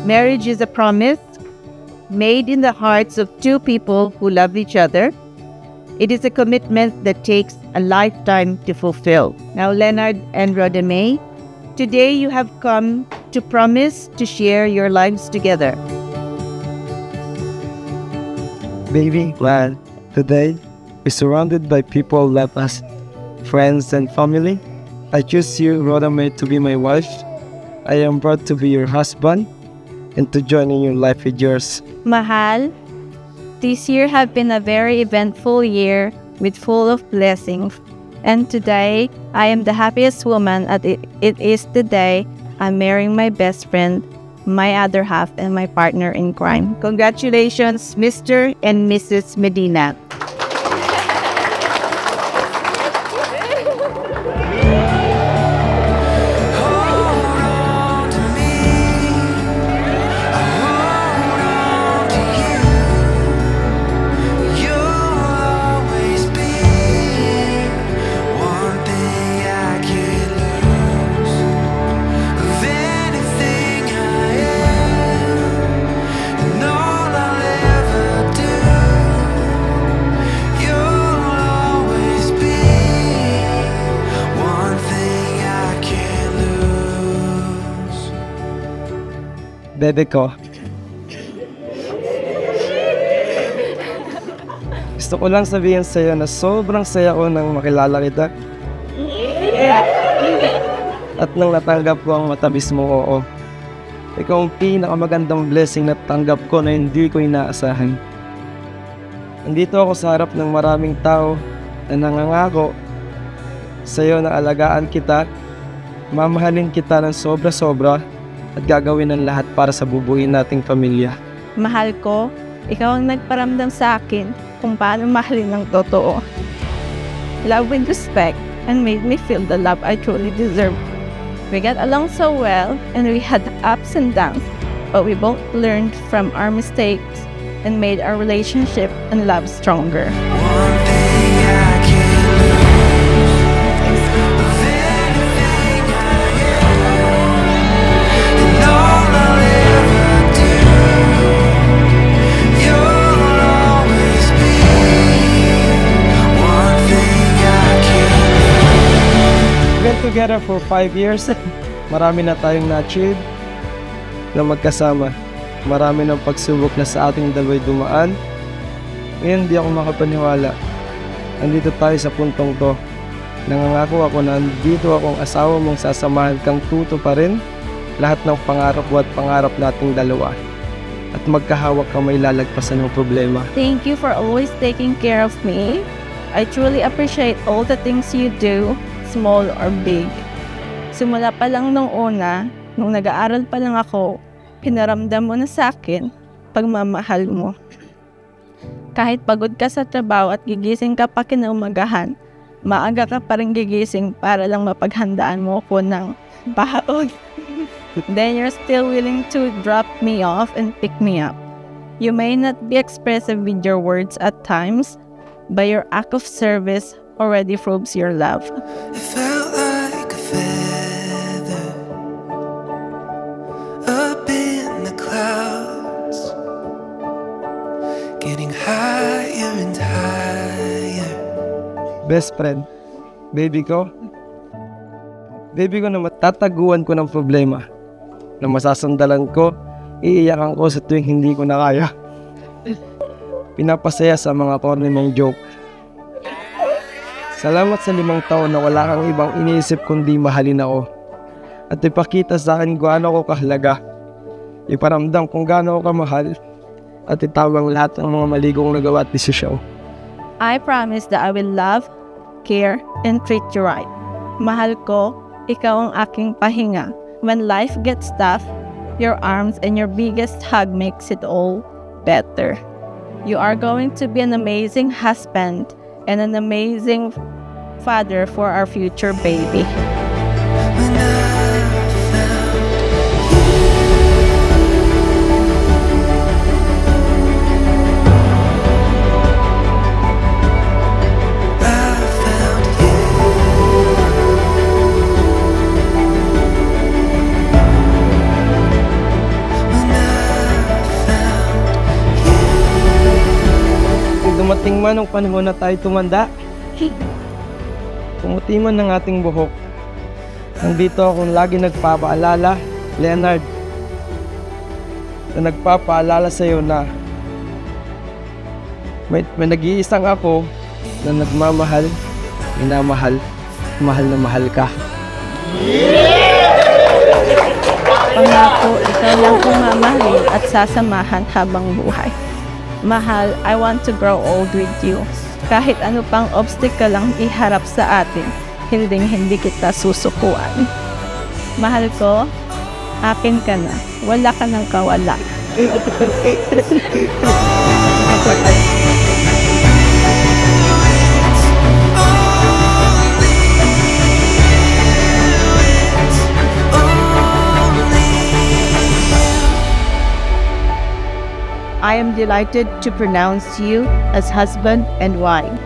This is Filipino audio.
Marriage is a promise made in the hearts of two people who love each other. It is a commitment that takes a lifetime to fulfill. Now, Leonard and Rhoda May, today you have come to promise to share your lives together. Baby, well, today we're surrounded by people who love us, friends and family. I choose you, Rhoda May, to be my wife. I am proud to be your husband and to join in your life with yours. Mahal, this year have been a very eventful year with full of blessings. And today, I am the happiest woman at it is the day I'm marrying my best friend, my other half, and my partner in crime. Congratulations, Mr. and Mrs. Medina. Bebe ko. Gusto ko lang sabihin sa'yo na sobrang saya ko nang makilala kita. At nang natanggap ko ang matabis mo, oo. Ikaw ang pinakamagandang blessing na tanggap ko na hindi ko inaasahan. Nandito ako sa harap ng maraming tao na nangangako sa'yo na alagaan kita, mamahalin kita ng sobra-sobra, at gagawin ang lahat para sa bubuin nating pamilya. Mahal ko, ikaw ang nagparamdam sa akin kung paano mahalin ng totoo. Love with respect and made me feel the love I truly deserve. We got along so well and we had ups and downs, but we both learned from our mistakes and made our relationship and love stronger. Together for 5 years, marami na tayong na-achieve na magkasama. Marami ng pagsubok na sa ating dalawa'y dumaan. Ngayon di ako makapaniwala. Andito tayo sa puntong to. Nangangako ako na andito akong asawa mong sasamahan kang tuto pa rin lahat ng pangarap at pangarap nating dalawa. At magkahawak kamay lalagpasan ng problema. Thank you for always taking care of me. I truly appreciate all the things you do, small or big. Simula pa lang nung una, nung nag-aaral pa lang ako, pinaramdam mo na sa akin pagmamahal mo. Kahit pagod ka sa trabaho at gigising ka pa kinaumagahan, maaga ka pa rin gigising para lang mapaghandaan mo ko ng baon. Then you're still willing to drop me off and pick me up. You may not be expressive with your words at times, but your act of service already proves your love. It felt like a feather up in the clouds, getting higher and higher. Best friend, baby ko. Baby ko na matataguan ko ng problema, na masasandalan ko, iiyakan ko sa tuwing hindi ko na kaya. Pinapasaya sa mga corny mong joke. Salamat sa 5 taon na wala kang ibang iniisip kundi mahalin ako. At ipakita sa akin kung gaano ako kahalaga. Iparamdam kung gaano ako kamahal. At itawang lahat ng mga mali kong nagawa at desisyon. I promise that I will love, care, and treat you right. Mahal ko, ikaw ang aking pahinga. When life gets tough, your arms and your biggest hug makes it all better. You are going to be an amazing husband and an amazing father for our future baby. When I found you, ba nung panahon na tayo tumanda? Pumuti man ng ating buhok. Nandito akong lagi nagpapaalala, Leonard, na nagpapaalala sa'yo na may nag-iisang ako na nagmamahal, minamahal, mahal na mahal ka. Pangako, ikaw lang kong mamahalin at sasamahan habang buhay. Mahal, I want to grow old with you. Kahit ano pang obstacle ang iharap sa atin, hindi kita susukuan. Mahal ko, akin ka na. Wala ka nang kawala. I am delighted to pronounce you as husband and wife.